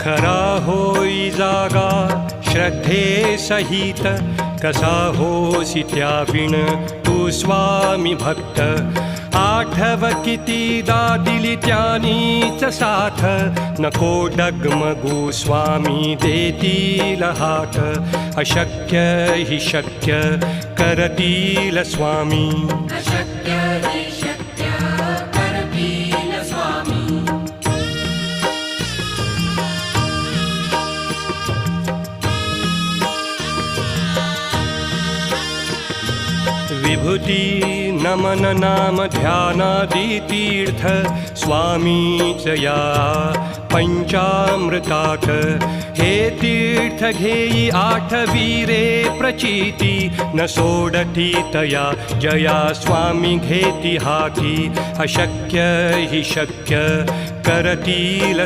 खरा होई जागा श्रद्धे सहित, कसा होसी त्याविण तू स्वामी भक्त. आठव कितीदा दिली त्यानीच साथ, नको डगमगू स्वामी देतील हात. अशक्य हि शक्य करतील स्वामी. अशक्य हि शक्य करतील स्वामी. विभूती नमन नाम ध्यानादि तीर्थ, स्वामीच या पंचामृताक. हे तीर्थ घेई आठवीरे प्रचिती, न सोडती तया जया स्वामी घेती हाती. अशक्य हि शक्य करतील